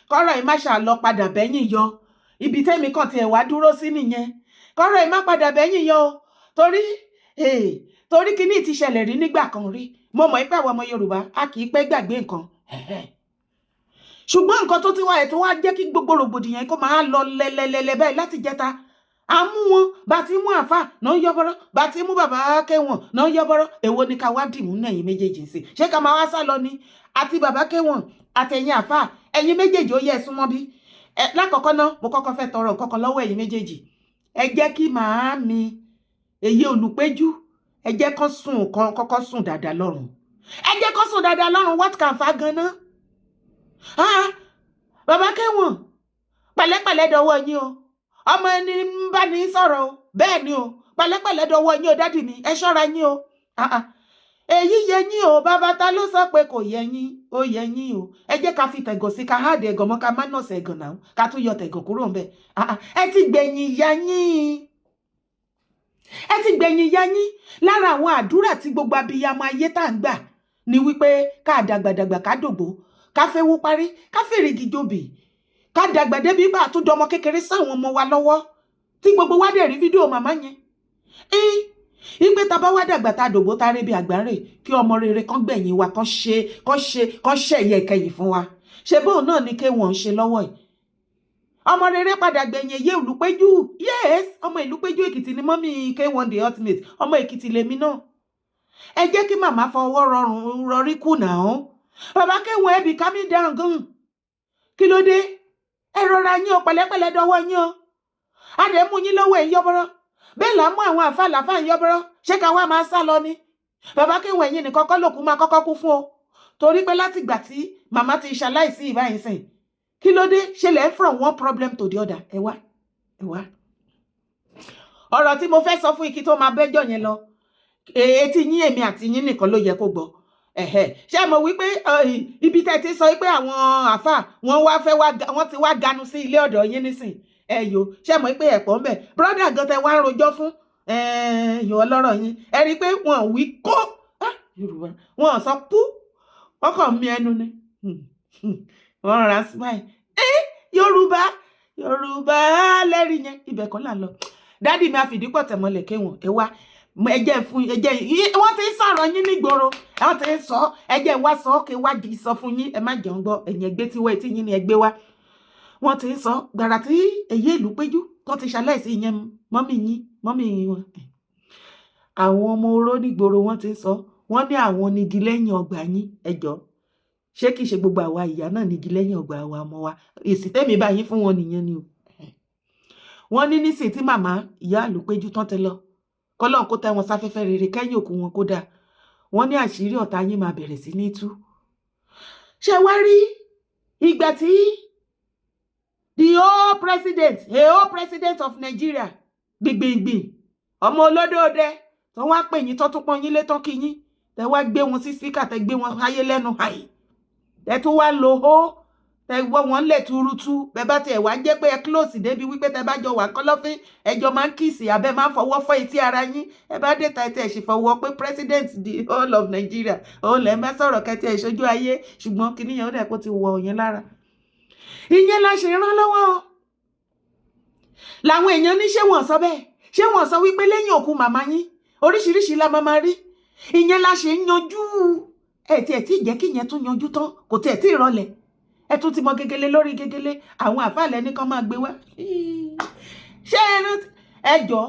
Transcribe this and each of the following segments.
kọ́rọ̀ ẹ̀ má ṣàlọ padà bẹ́yìn yọ ibi tẹ́mi kan tiẹ̀ wá dúró sí nìyẹn kọ́rọ̀ ẹ̀ má padà bẹ́yìn yọ torí kíní ti ṣẹlẹ̀ rí nígbà kan rí mo mọ̀ pé àwọn ọmọ Yorùbá a kì í pẹ́ gbàgbé nǹkan ṣùgbọ́n nǹkan tó ti wá ẹ̀ tó wá jẹ́ kí gbogbo rògbòdìyàn kó máa lọ lẹ́lẹ́lẹ́lẹ́ báyìí láti jẹta a mú wọn bá ti mú àfà náà yọbọrọ bá ti mú bàbá Kéwọ̀n náà yọbọrọ èwo ni ká wá dìmú nẹ̀yìn méjèèjì sí ṣé ká máa wá sá lọ ni àti bàbá Kéwọ̀n àtẹ̀yìn àfà ẹ̀yin méjèèjì ó yẹ ẹ súnmọ́ bí lákọ̀ọ́kọ́ náà mo kọ́kọ́ fẹ́ tọrọ nǹkan kan lọ́wọ́ ẹ̀yin méjèèjì ẹ jẹ́ kí màámi Èyí Olùpéjú ẹ jẹ́ kán sùn kọ́kọ́ sùn dáadáa lọ́rùn ẹ jẹ́ kán sùn dáadáa lọ́rùn what can fa ganan bàbá Kéwọ̀n pẹ̀lẹ́pẹ̀lẹ́ dọwọ́ yín o ọmọ ẹni ń bá ní sọ̀rọ̀ o bẹ́ẹ̀ ni o pẹ̀lẹ́pẹ̀lẹ́ dọwọ́ yín o dádì mi ẹ ṣọ́ra yín o èyí yẹ yín o bàbá ta ló sọ pé kò yẹ yín ó yẹ yín o ẹ jẹ́ ká fi tẹ̀gàn sí ká háàdì ẹ̀gàn mọ́ ká má nọ̀sẹ̀ ẹ̀gàn náà ká tún yọ tẹ̀gàn kúrò ń bẹ̀ ẹ ti gbẹ̀yìn ya yín ẹ ti gbẹ̀yìn ya yín lára àwọn àdúrà tí gbogbo abiyamọ ayé tá à ń gbà ni wípé ká dàgbàdàgbà ká dògbò ká fẹ́wó parí ká fèrègì jòbì ká dàgbà débi bá àtúndọmọ kékeré sáwọn ọmọ wa lọ́wọ́ tí gbogbo wa dẹ̀ rí fídíò màmá yẹn ìgbé tá bá wá dàgbà tá dògbò tá rí bí àgbáre kí ọmọ rere kan gbẹ̀yìn wa kan ṣe ẹ̀yẹ ìkẹyìn fún wa ṣe bóun náà ni Kéwọ̀n ń ṣe lọ́wọ́ yìí ọmọ rere padà gbẹ̀yìn Èyí Olùpéjú yes ọmọ Ìlúpéjú Èkìtì ni mọ́mí Kéwọ̀n the ultimate ọmọ Èkìtì lèmi náà ẹ jẹ́ kí màmá fọwọ́ rọrí kùnà ọ́n bàbá Kéwọ̀n ẹbí calm down gan kí ló dé ẹ rọra yín o pẹ̀lẹ́pẹ̀lẹ́ dọwọ́ yín o àdẹ̀mú yín lọ́wọ́ ẹ̀ yọ́bọ́rọ́ bẹ́ẹ̀ là ń mú àwọn àfàlàfà yọ́bọ́rọ́ ṣé ká wá máa sá lọ ni bàbá Kéwọ̀n ẹ̀yìn nìkan kọ́ lòkú máa kọ́kọ́ kú fún o torí pé láti ìgbà tí màmá ti ṣaláìsí ìbáyìí sìn kí ló dé ṣe lẹ́ from one problem to the other ẹ wá ọ̀rọ̀ tí mo fẹ́ sọ fún ikí tó máa bẹ́jọ́ yẹn lọ etí yín èmi àti yín nìkan ló yẹ kó gbọ́ ṣé mo wí pé ibi tẹ́ ti sọ pé àwọn àfà wọ́n ti wá ganu sí ilé ọ̀dọ̀ yín nísìn ẹ̀yọ́ ṣé mo pé ẹ̀pọ̀ ń bẹ̀ brọ́dà gan tẹ wá ń rojọ́ fún ẹ̀yọ́ ọlọ́rọ̀ yín ẹ rí i pé wọ́n wí kó Yorùbá wọ́n sọ pú wọ́n kàn mí ẹnu ni wọ́n ra smile Yorùbá lẹ́rìí yẹn ibẹ̀ kan là ń lọ dádì mi àfìdípọ̀ tẹ̀mọ́lẹ̀ Kéwọ̀n ẹ wá wọ́n ti ń sọ̀rọ̀ yín nígboro wọ́n ti ń sọ ẹjẹ́ wá sọ kí wá di sọ fún yín ẹ má jẹun gbọ́ ẹ̀yìn ẹgbẹ́ tí wọ́n ti yín ni ẹgbẹ́ wá wọ́n ti ń sọ gbàrà tí Èyí Ìlúpéjú tó ti ṣaláìsí ìyẹn mọ́mì wọn àwọn ọmọ oró nígboro wọ́n ti ń sọ wọ́n ní àwọn onígi lẹ́yìn ọgbà yín ẹjọ́ ṣé kìí ṣe gbogbo àwa ìyá náà nígi lẹ́yìn ọgbà àwa ọmọ wa èsì tẹ́mi báyìí fún wọn nìyẹn ni o wọ́n ní nísìnyí tí màmá Ìyá Ìlúpéjú tán ti lọ kọ́lọ́n kó tẹ́ wọn sáfẹ́fẹ́ rere kẹ́yìn òkú wọn kó dáa wọ́n ní àṣírí ọ̀tá yín máa bẹ̀rẹ̀ sí ní tú ṣé wá rí ìgbà tí the whole president of Nigeria gbìngbìngbìn ọmọ olódóòdẹ tó wá pè yín tó tún pọ́n yín létọ́ kí yín tẹ wá gbé wọn sí spíkà tẹ gbé wọn ayé lẹ́nu àì tẹ tún wá lo ó tẹ gbọ́ wọn lẹ̀ túrútú bẹ́ẹ̀ bá tiẹ̀ wá jẹ́ pé ẹ close débi wípé tẹ bá jọ wà kọ́lọ́fín ẹjọ́ máa ń kìsì abẹ́ máa ń fọwọ́ fọ́ etí ara yín ẹ bá dé ta ẹ̀ sì fọwọ́ pé president the whole of Nigeria òun lẹ́ ń bá sọ̀rọ̀ kẹtì ẹ̀ ṣojú ayé ṣùgbọ́n kìíní yẹn ó dẹ̀ kó ti wọ òyìn lára ìyẹn la ṣe rán lọ́wọ́ làwọn èèyàn ní ṣé wọ́n sọ bẹ́ẹ̀ ṣé wọ́n sọ wípé lẹ́yìn òkú màmá yín oríṣiríṣi la máa rí ìyẹn la ṣe ń yanjú ẹ̀ tí ìjẹ́ kí ìyẹn tún yanjú tán kò tiẹ̀ tí ì rọlẹ̀ ẹ tún ti mọ gegele lórí gegele àwọn àfàlẹ́ ní kan máa gbé wá ṣé ẹjọ́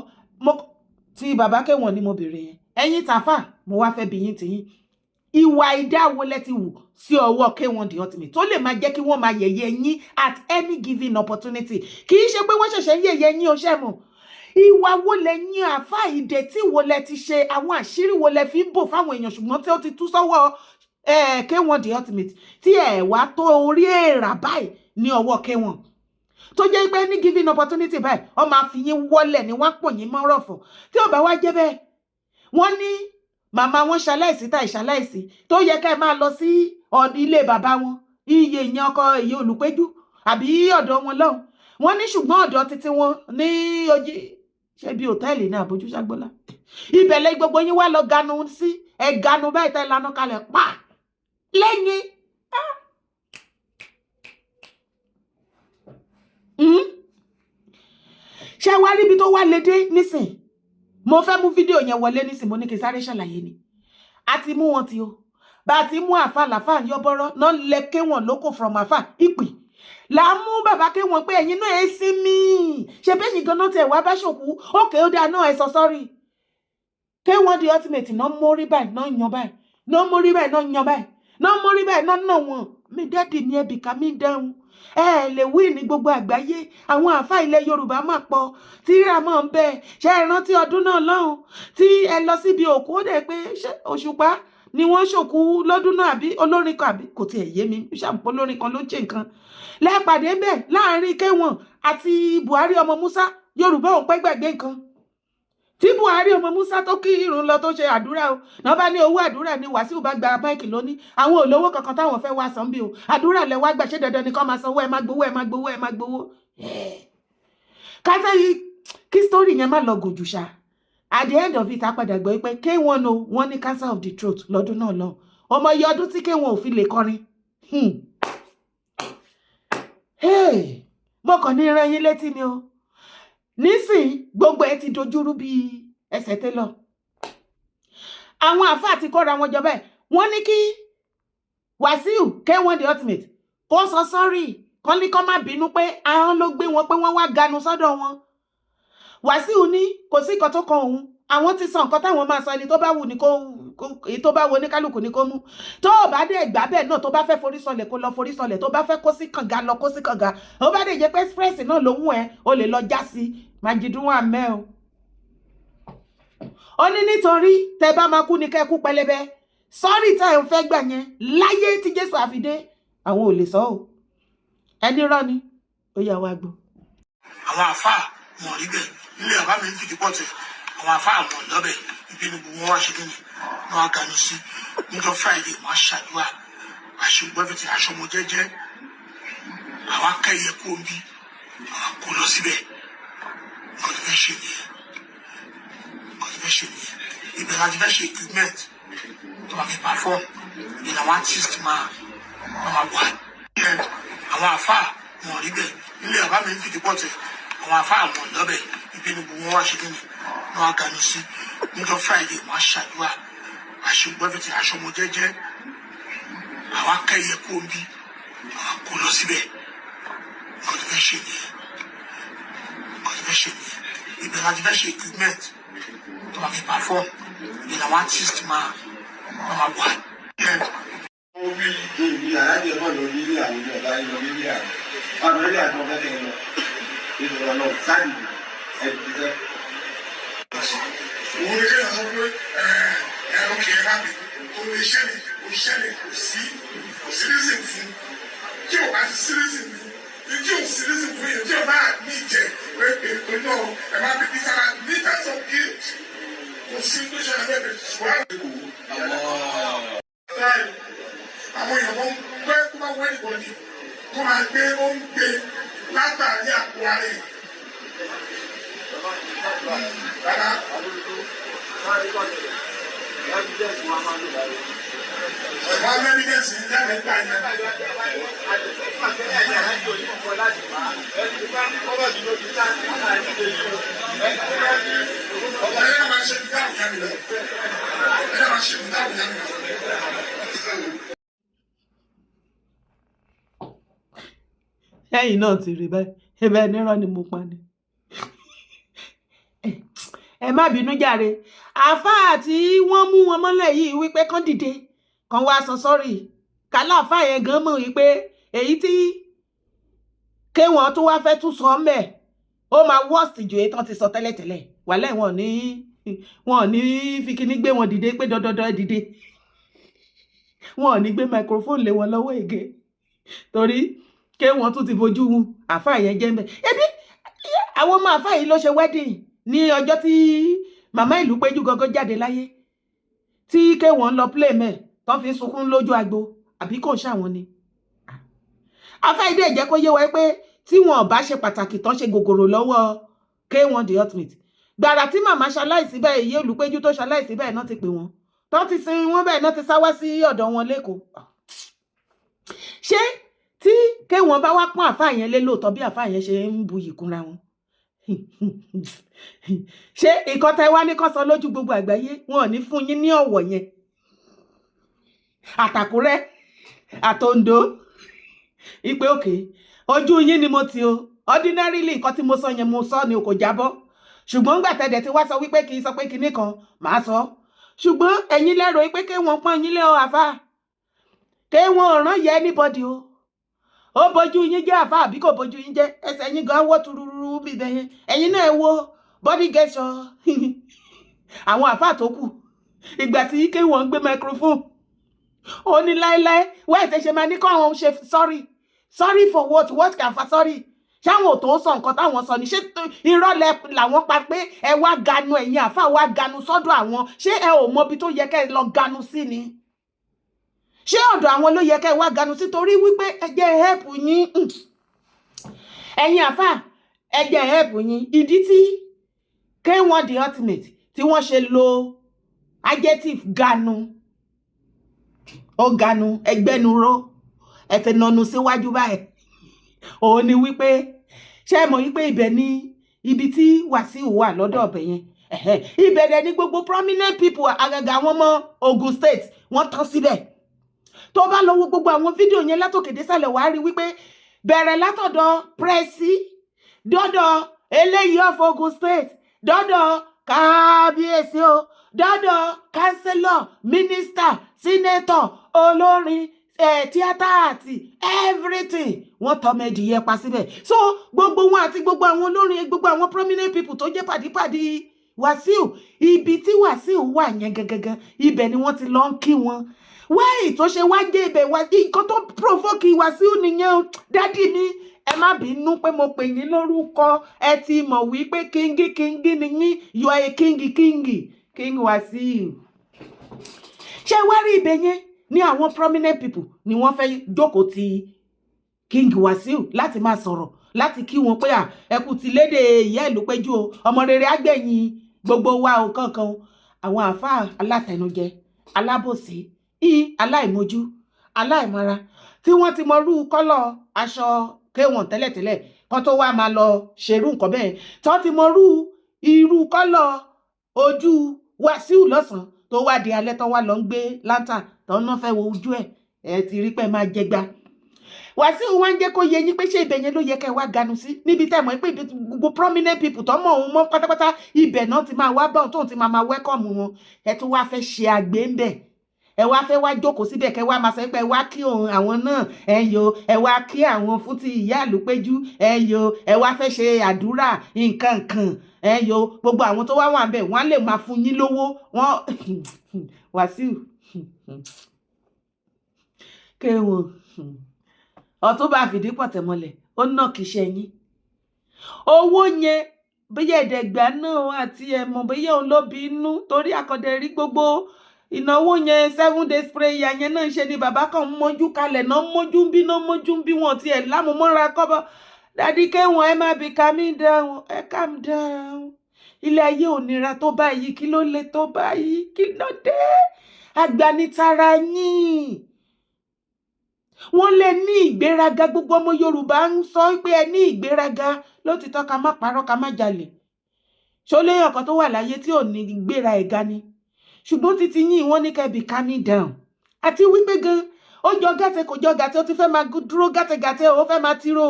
tí bàbá Kéwọ̀n ni mo bèrè yẹn ẹ̀yin tàfà mo wá fẹ́ bí yín tiyín ìwà ìdáwó lẹ ti wù sí ọwọ́ Kéwọ̀n the ultimate tó lè máa jẹ́ kí wọ́n máa yẹ̀yẹ́ yín at any given opportunity kì í ṣe pé wọ́n ṣẹ̀ṣẹ̀ ń yẹ̀yẹ́ yín o ṣẹ́ mọ̀ ìwà wo lẹ yín àfà ìdẹ̀tí wo lẹ ti ṣe àwọn àṣírí wo lẹ fi ń bò fáwọn èèyàn ṣùgbọ́n tí ó ti tú sọ́wọ́ Kéwọ̀n the ultimate tí ẹ wá tó orí èèrà báyìí ní ọwọ́ Kéwọ̀n tó jẹ́ pé ní given opportunity báyìí wọ́n máa fi yín wọlẹ̀ ní wọ́n pọ̀ yín mọ́rọ̀fọ̀ tí ò bá wá jẹ́ bẹ́ẹ̀ wọ́n ní màmá wọn ṣaláìsí tàì ṣaláìsí tó yẹ ká ẹ máa lọ sí ilé bàbá wọn iye ìyẹn ọkọ Èyí Olùpéjú àbí ọ̀dọ̀ wọn lọ́hùn wọ́n ní ṣùgbọ́n ọ̀dọ̀ títí wọn ní ojú ṣe bí hòtẹ́ẹ̀lì ní Àbójú Ṣágbọ́lá ìbẹ̀lẹ̀ gbogbo yín wá lọ ganu sí ẹ ganu báyìí tẹ́ lanu kalẹ̀ pa lẹ́yìn ṣé wá rí ibi tó wá lédè nísìn mo fẹ́ mú fídíò yẹn wọlé nísìn mo ní kí sáré ṣàlàyé ni a ti mú wọn ti o bá a ti mú àfà làfà yọbọrọ náà lẹ ké wọn lóko from àfà ìpè là á mú bàbá ké wọn pé ẹ̀yin náà ẹ sí mi ṣe bẹ́yìn ganan tẹ̀ wá bá ṣòkú òkè ó dáa náà ẹ sọ sọ́rí ké wọn the ultimate náà mórí báyìí náà yan báyìí náà mórí báyìí náà yan báyìí náà mórí báyìí náà nà wọn mi dẹ́dì ní ẹbì ká mi dáhùn ẹ lè wí ní gbogbo àgbáyé àwọn àfà ilẹ̀ Yorùbá máa pọ̀ tí ràmọ́ ń bẹ ṣe é rántí ọdún náà lọ́hùn tí ẹ lọ síbi òkú ó dẹ̀ pé Òṣùpá ni wọ́n ṣòkú lọ́dún náà àbí olórin kan àbí kò tiẹ̀ yé mi ṣàǹpọ̀ olórin kan ló jẹ́ nǹkan lẹ́ẹ̀pàdé bẹ́ẹ̀ láàrin Kéwọ̀n àti Buhari ọmọ Musa Yorùbá ò pẹ́ gbàgbé nǹkan tí Buhari ọmọ Musa tó kí irun lọ tó ṣe àdúrà o náà bá ní owó àdúrà ní Wàsíù bá gba máìkì lónìí àwọn olówó kankan táwọn fẹ́ wá san bí o àdúrà lẹ wá gbà ṣé dandan ni kán máa sanwó ẹ má gbowó ẹ má gbowó ẹ má gbowó kásẹ̀ yìí kí story yẹn má lọ gòjù ṣá at the end of it a padà gbọ́ pé K1 o wọ́n ní cancer of the throat lọ́dún náà lọ ọmọ iye ọdún tí K1 ò fi lè kọrin mo kàn ní ran yín létí ni o nísìn gbogbo ẹ ti dojúrú bí ẹsẹ̀ télọ̀ àwọn àfáà ti kóra wọn jọ bẹ́ẹ̀ wọ́n ní kí Wàsíù K1 the ultimate kó sọ sọ́rí kán ní kán má bínú pé ahọ́n ló gbé wọn pé wọ́n wá ganu sọ́dọ̀ wọn Wàsíù ní kò sí nǹkan tó kan òun àwọn ti sọ nǹkan táwọn máa sọ ẹni tó bá wù ní kó èyí tó bá wo oníkálùkù ní kó mú tó bá dé ìgbà bẹ́ẹ̀ náà tó bá fẹ́ forí sọlẹ̀ kó lọ forí sọlẹ̀ tó bá fẹ́ kó sí kànga lọ kó sí kànga ó bá dé jẹ́ pé express náà ló mú ẹ o lè lọ já sí Májídù wà mẹ́ o ó ní nítorí tẹ bá máa kú ní kẹ́kú pẹlẹbẹ sọ́rí tá ẹ̀ ń fẹ́ gbà yẹn láyé tí Jésù àfidé àwọn ò lè sọ ọ́ ẹni rọ́ ni ó yà wá gbọ́. àwọn àfáà wọn rí bẹ́ẹ̀ nílé àbá mi ń fìdí pọ̀tẹ̀ àwọn àfáà wọn lọ́bẹ̀ ibi ni gbogbo wọn wá ṣe kíni wọn á ganu sí níjọ́ Friday wọn á ṣàdúrà àṣegbọ́fẹ̀tì aṣọmọ jẹ́jẹ́ àwọn akẹ́yẹ kó ń bí àwọn kó lọ síbẹ̀ nǹkan tó fẹ́ ṣe nìyẹn ibẹ̀ láti fẹ́ ṣe equipment tó máa fi perform ìyẹn àwọn artist máa wà àwọn àfáà wọn rí bẹ́ẹ̀ nílé àbá mi ń fìdí pọ̀tẹ̀ àwọn àfáà wọn lọ́bẹ̀ ibi ni gbogbo wọn wá ṣe kíni wọn á ganu sí níjọ́ Friday wọn á ṣàdúrà àṣegbọ́fẹ̀tì aṣọmọ jẹ́jẹ́ àwọn akẹ́yẹ kó ń bí àwọn kó lọ síbẹ̀ nǹkan tó fẹ́ ṣe nìyẹn ibẹ̀ láti fẹ́ ṣe equipment tó máa fi perform ìyẹn àwọn artist máa wà. Omi ìgbì àyájọ́ náà lọ nílé àwọn ọ̀gá ìlọ nílé àwọn ọ̀nà ilé àti ọ̀gá kẹ́kẹ́ lọ ìlú ọ̀nà sáàdì ẹ̀dùnjẹ́. Òun ní kéèyàn sọ pé ẹ̀rọ kìí ẹ̀ lábẹ́ òun lè ṣẹlẹ̀ kò sí reason fún tí ò bá sí reason fún tí ò sí reason fún yẹn tí ò bá ní ìjẹ pé ètò náà ẹ̀ máa bí sára ní terms of guilt kò sí tó ṣe ẹgbẹ́ àwọn èèyàn wọn gbé kó máa wẹ́ ìbọ̀dì kó máa gbé ó ń gbé látàrí àpò ara ẹ̀. Rárá. Ẹ̀fọ́ mẹ́ríkẹ́sì ń jáde gbà yẹn. Ọ̀gá yẹn máa ṣe ìdáhùn yẹn lọ. Ẹ̀yẹ́ máa ṣe ìdáhùn yẹn lọ. ẹ̀yin náà ti rí bẹ́ẹ̀ ẹ̀bẹ̀ nírọ́ ni mo pa ni ẹ má bínú jàre àáfàá tí wọ́n mú wọn mọ́lẹ̀ yìí wípé kán dìde kán wá sọ sọ́rí kálá àáfàá yẹn gan mọ̀ wípé èyí tí K1 tó wá fẹ́ tún sọ mẹ́ ó máa worst ju èyí tán ti sọ tẹ́lẹ̀tẹ́lẹ̀ wàlẹ́ wọn ní fi kíní gbé wọn dìde pé dandandan dìde wọn ò ní gbé microphone lé wọn lọ́wọ́ ègé torí K1 tún ti fojú àáfàá yẹn jẹ́ mbẹ́ ẹbí àwọn ọmọ àáfàá yìí ló ṣe wedding ní ọjọ́ tí màmá ìlú péjú gangan jáde láyé tí K1 lọ play mẹ́ tó fi sunkún lójú agbo àbí kò ṣàwọn ni àáfàá ìdí ẹ̀jẹ̀ kó yé wa pé tí wọn bá ṣe pàtàkì tán ṣe gògòrò lọ́wọ́ K1 the ultimate gbàrà tí màmá ṣaláìsí bẹ́ẹ̀ ìyé olùpéjú tó ṣaláìsí bẹ́ẹ̀ náà ti pè wọ́n tó ti sin wọ́n bẹ́ẹ̀ náà ti sá wá sí ọ̀dọ̀ wọn lẹ́kọ̀ọ́ ṣé tí K1 bá wá pọ́n àáfàá yẹn lé lóòótọ́ bí àáfàá yẹn ṣe ń buyì kúnra wọn ṣé nǹkan tẹ́ wá ní kán sọ lójú gbogbo àgbáyé wọn ò ní fún yín ní ọ̀wọ̀ yẹn àtàkùrẹ́ àtòǹdó ìpè òkè ojú yín ni mo ti o ordinarily nǹkan tí mo sọ yẹn mo sọ ni o kò jábọ́ ṣùgbọ́n ńgbà tẹ́dẹ̀ tí wá sọ wípé kì í sọ pé kinní kan màá sọ ṣùgbọ́n ẹ̀yin lẹ́rọ pé kí wọ́n pọ́n yín lé o àfà kí wọ́n ràn yẹ anybody o ó bójú yín jẹ́ àfà àbí kò bójú yín jẹ́ ẹsẹ̀ yín gan wọ́ tururu bíbẹ̀ yẹn ẹ̀yin náà wo body gesture àwọn àfà tó kù ìgbà tí kí wọ́n gbé microphone ó ní láéláé wẹ́ẹ̀ tẹ́ ṣe máa ní kọ́ àwọn ṣe sorry for what can fa sorry ṣáwọn ò tó sọ nǹkan táwọn sọ ni ṣé irọ́ làwọn pa pé ẹ wá ganu ẹ̀yin àfà wá ganu sọ́dọ̀ àwọn ṣé ẹ ò mọbi tó yẹ kẹ́ ẹ lọ ganu sí ni ṣé ọ̀dọ̀ àwọn ló yẹ kẹ́ ẹ wá ganu sí torí wípé ẹ jẹ́ help yín ẹ̀yin àfà ẹ jẹ́ help yín ìdí tí K1 the ultimate tí wọ́n ṣe lo adjective ganu ó ganu ẹgbẹ́nuró ẹ ti nanu síwájú báyìí òun ni wípé ṣé ẹ mọ̀ wípé ibẹ̀ ni ibi tí Wàsíù wà lọ́dọ̀ ọ̀bẹ yẹn ibẹ̀ dẹ̀ ni gbogbo prominent people àgàgà àwọn ọmọ Ogun State wọ́n tán síbẹ̀ tó bá lọ wo gbogbo àwọn fídíò yẹn látòkè désàlẹ̀ wàá rí wípé bẹ̀rẹ̀ látọ̀dọ̀ Pressy dọ́dọ̀ eléyìí of Ogun State dọ́dọ̀ kábíyèsí o dọ́dọ̀ councillor minister senator olórin tíátà àti everything wọ́n tọ́mọ ẹdìyẹ pa síbẹ̀ so gbogbo wọn àti gbogbo àwọn olórin gbogbo àwọn prominent people tó jẹ́ pàdípàdí Wàsíù ibi tí Wàsíù wà yẹn gangan ibẹ̀ ni wọ́n ti lọ ń kí wọn wáyé tó ṣe wá dé ibẹ̀ wá nǹkan tó provoke Wàsíù nìyẹn o dádì mi ẹ má bínú pé mo pè yín lórúkọ ẹ ti mọ̀ wípé kíngí ni yín you are a king Wàsíù ṣé wá rí ibẹ̀ yẹn ní àwọn prominent people ni wọ́n fẹ́ jókòó ti King Wàsíù láti máa sọ̀rọ̀ láti kí wọn pé ẹ kú ti lédè ìyá ìlú péjú o ọmọ rere àgbẹ̀yìn gbogbo wa o kankan àwọn àáfàá alátẹnujẹ alábòsí aláìmojú aláìmọra tí wọ́n ti mọrú kọ́lọ̀ aṣọ K1 tẹ́lẹ̀tẹ́lẹ̀ kan tó wá máa lọ ṣerú nǹkan bẹ́ẹ̀ tó ti mọrú irú kọ́lọ̀ ojú Wàsíù lọ́sàn tó wá di alẹ́ tó wá lọ ń gbé lantern tó ń ná fẹ́ wo ojú ẹ̀ ti rí pé máa jẹgba Wàsíù wá ń jẹ́ kó yé yín pé ṣé ibẹ̀ yẹn ló yẹ kẹ́ wá ganu sí níbi tẹ́ mọ̀ pé gbogbo prominent people tó mọ̀ òun mọ́ pátápátá ibẹ̀ náà ti máa wá bá òun tóun ti máa welcome wọn ẹ tún wá fẹ́ ṣe àgbé ń bẹ̀ ẹ wá fẹ́ wá jókòó síbẹ̀ kẹ́ wá máa sọ pé ẹ wá kí àwọn náà ẹ yo ẹ wá kí àwọn fún ti ìyá àlùpẹ́jú ẹ yo ẹ wá fẹ́ ṣe àdúrà nǹkan ẹ yo gbogbo àwọn tó wá wà ń bẹ̀ wọ́n á lè máa fún yín lówó wọ́n Wàsíù K1 Ọ̀túnba Fìdípọ̀ tẹ̀mọ́lẹ̀ ó ná kìí ṣe yín owó yẹn bóyá ẹ̀dẹ̀gbà náà àti ẹ̀mọ̀ bóyá òun ló bí inú torí àkọ́dẹ̀ rí gbogbo ìnáwó yẹn 7 days prayer yẹn náà ṣe ni bàbá kan mójú kalẹ̀ náà mójú ń bí wọn tiẹ̀ lámúmọ́ra kọ́bọ̀ dádì K1 ẹ má bí calm down ilé ayé ò nira tó báyìí kí ló le tó báyìí kí ló dé agbanitara yín wọ́n lè ní ìgbéraga gbogbo ọmọ Yorùbá ń sọ pé ẹ ní ìgbéraga lótìtọ́ ká má parọ́ ká má jalè ṣó léyàn kan tó wà láyé tí ò ní gbéra ẹ̀ga ni ṣùgbọ́n títí yín wọ́n ní kẹ́bì calm down àti wípé gan ó jọ gàtẹ kò jọ gàtẹ ó ti fẹ́ máa dúró gàtẹgàtẹ ó fẹ́ máa tiro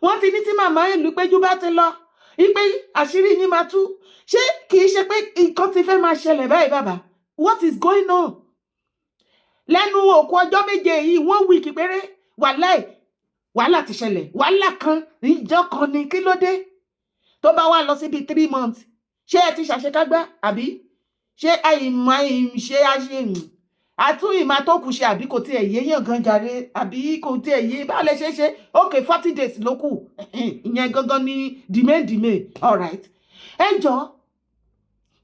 wọ́n ti ní tí màmá ìlú péjú bá ti lọ ipe àṣírí yín máa tú ṣé kì í ṣe pé nǹkan ti fẹ́ máa ṣẹlẹ̀ báyìí bàbá what is going on lẹ́nu òkú ọjọ́ méje yìí 1 week péré wàhálà ti ṣẹlẹ̀ wàhálà kan ìjọ kan ni kí ló dé tó bá wà lọ síbi 3 months ṣé ẹ ti ṣàṣekágbá àbí ṣé ṣe àtún ìmá tó kù ṣe àbí kò tiẹ̀ yéèyàn gan jàre àbí kò tiẹ̀ yé báwo lẹ ṣe ok 40 days ló kù ìyẹn gangan ní dìmé all right ẹ jọ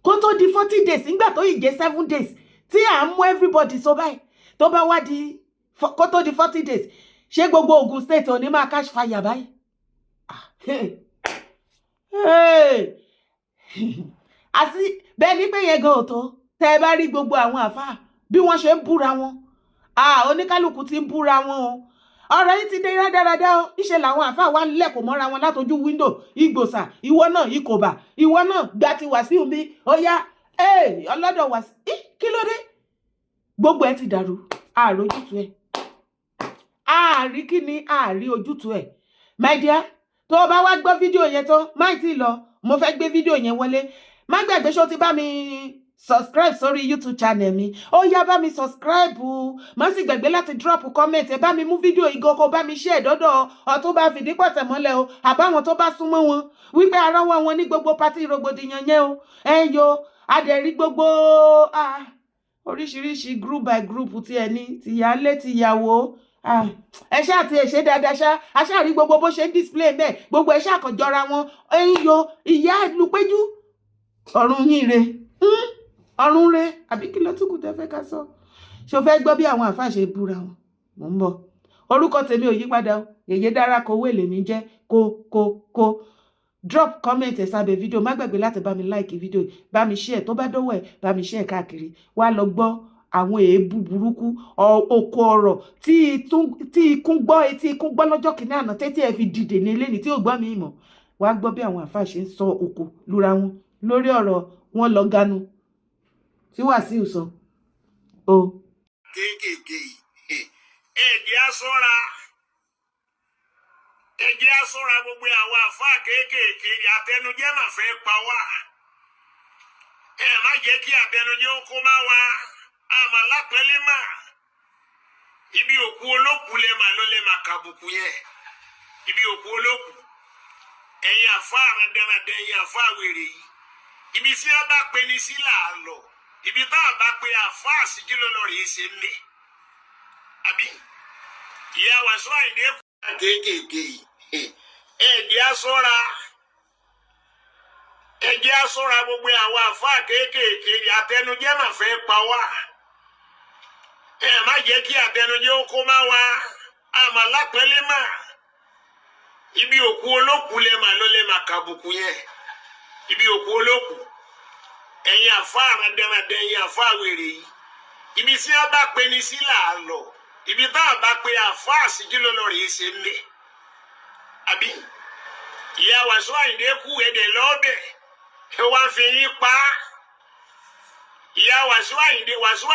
kó tó di 40 days nígbà tó yìí jẹ́ 7 days tí à ń mú everybody so báyìí tó bá wá di kó tó di 40 days ṣé gbogbo Ogun State ò ní máa catch fire báyìí àti bẹ́ẹ̀ ni pé yẹn gan ò tó tẹ́ ẹ bá rí gbogbo àwọn àfáà bí wọ́n ṣe ń búra wọn oníkálukú ti ń búra wọn o ọ̀rọ̀ yìí ti dé rádaràdá o níṣẹ́ làwọn àáfàá wa ń lẹ̀kọ̀ mọ́ra wọn látojú wíńdò ìgbòsà ìwọ náà ìkòbà ìwọ náà gba ti Wàsíù bí ó yá ọlọ́dọ̀ Wàsíù kí ló dé gbogbo ẹ ti dàrú ààrí ojútùú ẹ ààrí kí ni ààrí ojútùú ẹ my dear tó o bá wá gbọ́ fídíò yẹn tó má tí ì lọ mo fẹ́ gbé fídíò yẹn wọlé má gbàgbé ṣó ti bá mi subscribe sórí YouTube channel mi ó yá bá mi subscribe má sì gbàgbé láti drop comment ẹ bá mi mú fídíò igan kó bá mi share dọ́dọ̀ ọ̀tún bá fìdí pọ̀tẹ̀ mọ́lẹ̀ o àbáwọn tó bá súnmọ́ wọn wípé arọ́wọ́ wọn ní gbogbo pátì rògbòdìyàn yẹn o ẹ yo adẹ̀rí gbogbo oríṣiríṣi group by group tí ẹ ní tìyálé tìyàwó ẹ ṣáà ti ṣe dáadáa ṣá aṣáàrí gbogbo bó ṣe ń display bẹ́ẹ̀ gbogbo ẹ ṣáà kàn jọra wọn ẹ̀yin yo ìyá Lupéjú ọ̀run yín re ọ̀run re àbí kí ló túkù tẹ́ fẹ́ ká sọ ṣó fẹ́ gbọ́ bí àwọn àfáà ṣe búra wọn mò ń bọ̀ orúkọ tèmi ò yípadà o Yèyé Dára Kowé lèmi jẹ́ kó drop comment ẹ sábẹ́ fídíò má gbàgbé láti bá mi like fídíò bá mi share tó bá dọ́wọ́ ẹ bá mi share káàkiri wá lọ gbọ́ àwọn èébú burúkú oko ọ̀rọ̀ tí ikún gbọ́ etí ikún gbọ́ lọ́jọ́ kìíní àná tẹ́tí ẹ fi dìde ní eléni tí ò gbọ́ mi mọ̀ wá gbọ́ bí àwọn àfáà ṣe ń sọ oko lura wọn lórí ọ̀rọ̀ wọn lọ ganu tí Wàsíù sọ o. kéékèèké ẹ̀jẹ̀ aṣọ́ra gbogbo àwọn àfáà kéékèèké àtẹnujẹ́ mà fẹ́ pa wá ẹ má jẹ́ kí àtẹnujẹ́ ó kó má wá àmà lápẹ́lẹ́ mà ibi òkú olókùú lè mà ló lè mà kàbùkù yẹn ibi òkú olókùú ẹ̀yin àfáà àràdẹ̀ràdẹ̀ ẹ̀yin àfáà wèrè yìí ibi tí a bá pe ní sí là á lọ ibi tá a bá pe àfáà sí kí ló lọ rèé ṣe ń bẹ àbí ìyá Wasiu Ayinde kú kéékèèké ẹ̀jẹ̀ aṣọ́ra gbogbo àwọn àfáà kéékèèké àtẹnujẹ́ mà fẹ́ pa wá ẹ má jẹ́ kí àtẹnujẹ́ ó kó má wá àmà lápẹ́lẹ́ mà ibi òkú olókùú lè mà ló lè mà kàbùkù yẹn ibi òkú olókùú ẹ̀yin àfáà àràdẹ̀ràdẹ̀ ẹ̀yin àfáà wèrè yìí ibi tí a bá pe ní sí là á lọ ibi tá a bá pe àfáà sí kí ló lọ rèé ṣe ń bẹ àbí ìyá Wasiu Ayinde kú ẹ̀dẹ̀ lọ́ọ̀bẹ̀ ẹ wá fi yín pa á ìyá Wasiu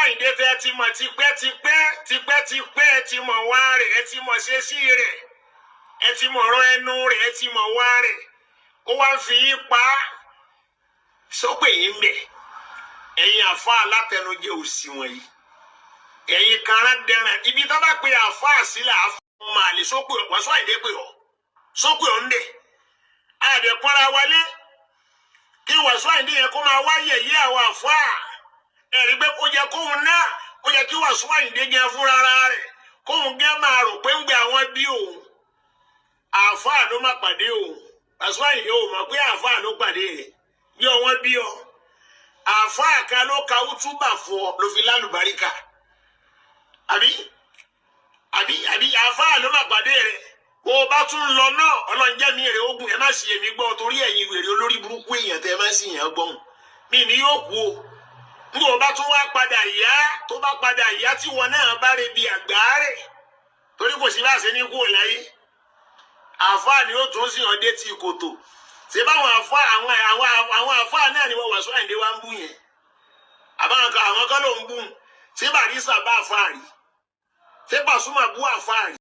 Ayinde tẹ́ ti mọ̀ tipẹ́ ẹ ti mọ̀ wá rẹ̀ ẹ ti mọ̀ ṣe sí rẹ̀ ẹ ti mọ̀ ọ̀rọ̀ ẹnu rẹ̀ ẹ ti mọ̀ wá rẹ̀ ó wá fi yín pa á sọ́pẹ̀ yín bẹ̀ ẹ̀yin àfáà alátẹnujẹ òsì wọ̀nyí ẹ̀yin kanra dẹran ibi tá bá pe àfáà sílẹ̀ àfọmọ àlè sọ́pẹ̀ Wasiu Ayinde pé ọ́ sọ́pẹ̀ ọ́ ń dẹ̀ àdẹ̀kọ́ra wálé kí Wasiu Ayinde yẹn kó máa wáyé yí àwọn àfáà ẹ̀rí pé kó jẹ kóhun náà ó yẹ kí Wasiu Ayinde gẹ fúnra rẹ̀ kóhun gẹ máa rò pé ń gbé àwọn bí òun àfáà ló má pàdé òun Wasiu Ayinde ò mọ̀ pé àfáà ló pàdé rẹ̀ bí ọwọ́n bí ọ àfáà kan ló ka útúbà fún ọ ló fi lálùbáríkà àbí àfáà ló má pàdé rẹ̀ bó o bá tún lọ náà ọlọ́njẹ́ mi rè ogun ẹ má sì èmi gbọ́ torí ẹ̀yin wèrè olórí burúkú èèyàn tẹ́ ẹ má sì yàn gbọ́n mi ní yóò kú o nígbà o bá tún wá padà yá tó bá padà yá tí wọn náà bá rebi àgbáre torí kò sí bá ṣe ní kú láyé àfáà ni ó tún sí ọdẹ tí kòtò ṣé báwọn àfáà àwọn àfáà náà ni wọn Wasiu Ayinde wá ń bú yẹn àwọn kan ló ń bú ṣé Barrister bá àfáà rí ṣé Pasuma bú àfáà rí.